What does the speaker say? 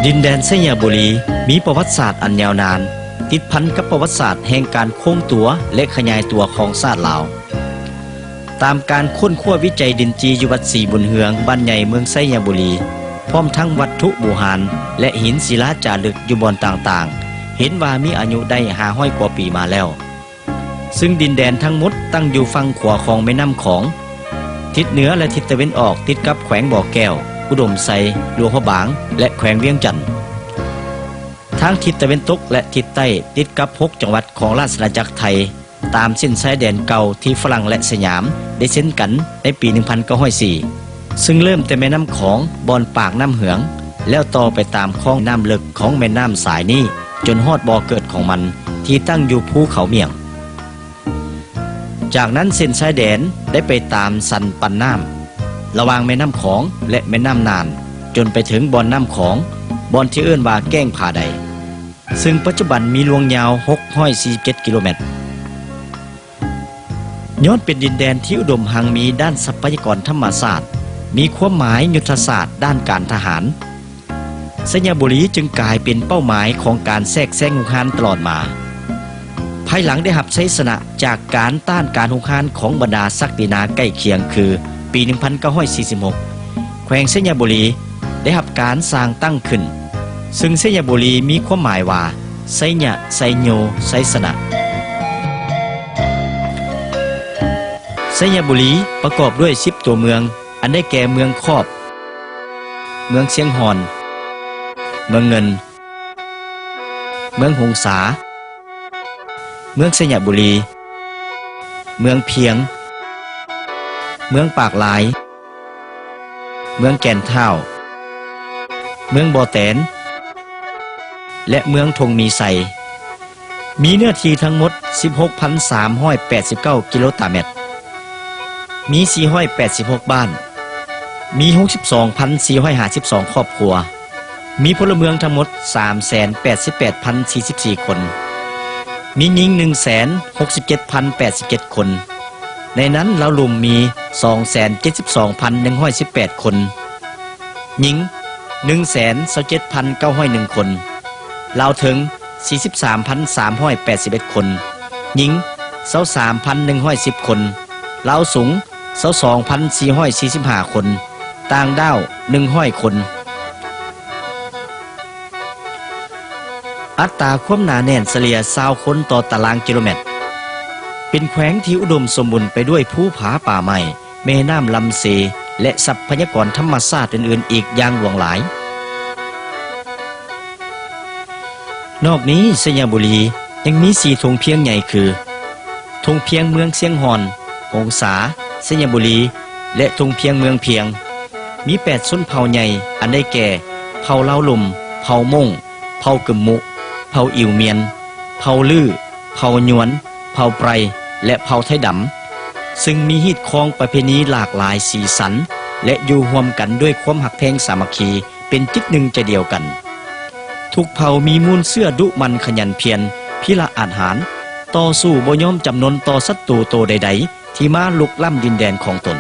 ดินแดนไซยบุรีมีประวัติศาสตร์อันยาวนานติดพันกับประวัติศาสตร์แห่งการโค้งตัวและขยายตัวของชาติลาวตามการค้นคว้าวิจัยดินจีอยู่วัดศรีบุญเฮืองบ้านใหญ่เมืองไซยบุรีพร้อมทั้งวัตถุโบราณและหินศิลาจารึกอยู่บนต่างๆเห็นว่ามีอายุได้500 กว่าปีมาแล้วซึ่งดินแดนทั้งหมดตั้งอยู่ฝั่งขวาของแม่น้ำของทิศเหนือและทิศตะวันออกติดกับแขวงบ่อแก้วอุดมไซหลวงพระบางและแขวงเวียงจันทน์ทางทิศตะวันตกและทิศใต้ติดกับ6 จังหวัดของราชอาณาจักรไทยตามเส้นชายแดนเก่าที่ฝรั่งและสยามได้เซ็นกันในปี 1904 ซึ่งเริ่มแต่แม่น้ำของบอนปากน้ำเหืองแล้วต่อไปตามคลองน้ำลึกของแม่น้ำสายนี้จนฮอดบ่อเกิดของมันที่ตั้งอยู่ภูเขาเมียงจากนั้นเส้นชายแดนได้ไปตามสันปันน้ำระหว่างแม่น้ำของและแม่น้ำนานจนไปถึงบ่อนน้ำของบ่อนที่เอิ้นว่าแก้งผาใดซึ่งปัจจุบันมีลวงยาว647 กิโลเมตรย้อนเป็นดินแดนที่อุดมหังมีด้านทรัพยากรธรรมชาติมีความหมายยุทธศาสตร์ด้านการทหารไซยบุรีจึงกลายเป็นเป้าหมายของการแทรกแซงหุกฮานตลอดมาภายหลังได้รับชัยชนะจากการต้านการหุกฮานของบรรดาศักดินาใกล้เคียงคือปี 1946 แขวงไซยบุรีได้รับการสร้างตั้งขึ้นซึ่งไซยบุรีมีความหมายว่าไซยะไซโยไซสนะไซยบุรีประกอบด้วย10 ตัวเมืองอันได้แก่เมืองครอบเมืองเชียงหอนเมืองเงินเมืองหงสาเมืองไซยบุรีเมืองเพียงเมืองปากหลายเมืองแก่นเท่าเมืองบ่อแตนและเมืองทงมีไซมีเนื้อที่ทั้งหมด 16,389 กิโลเมตรมี486 บ้านมี 62,452 ครอบครัวมีพลเมืองทั้งหมด 388,044 คนมีหญิง 167,087 คนในนั้นลาวลุ่มมี 272,118 คนหญิง 127,901 คนลาวถึง 43,381 คนหญิง 23,110 คนลาวสูง 22,445 คนต่างด้าว100 คนอัตราความหนาแน่นเฉลี่ย20 คนต่อตารางกิโลเมตรเป็นแขวงที่อุดมสมบูรณ์ไปด้วยภูผาป่าไม้แม่น้ำลำเซและทรัพยากรธรรมชาติอื่นๆอีกอย่างหลวงหลายนอกนี้ไซยบุรียังมี4 ธงเพียงใหญ่คือธงเพียงเมืองเชียงหอนหงสาไซยบุรีและธงเพียงเมืองเพียงมี8 ชนเผ่าใหญ่อันได้แก่เผ่าลาวลุ่มเผ่ามงเผ่ากึมมุเผ่าอิวเมียนเผ่าลื้อเผ่าหยวนเผ่าไพรและเผ่าไทยดำซึ่งมีฮีตคองประเพณีหลากหลายสีสันและอยู่ร่วมกันด้วยความหักแพงสามัคคีเป็นจิตหนึ่งใจเดียวกันทุกเผ่ามีมูลเสื้อดุมันขยันเพียรพิละอาหารต่อสู้บ่ยอมจำนนต่อศัตรูโตใดๆที่มาลุกล้ำดินแดนของตน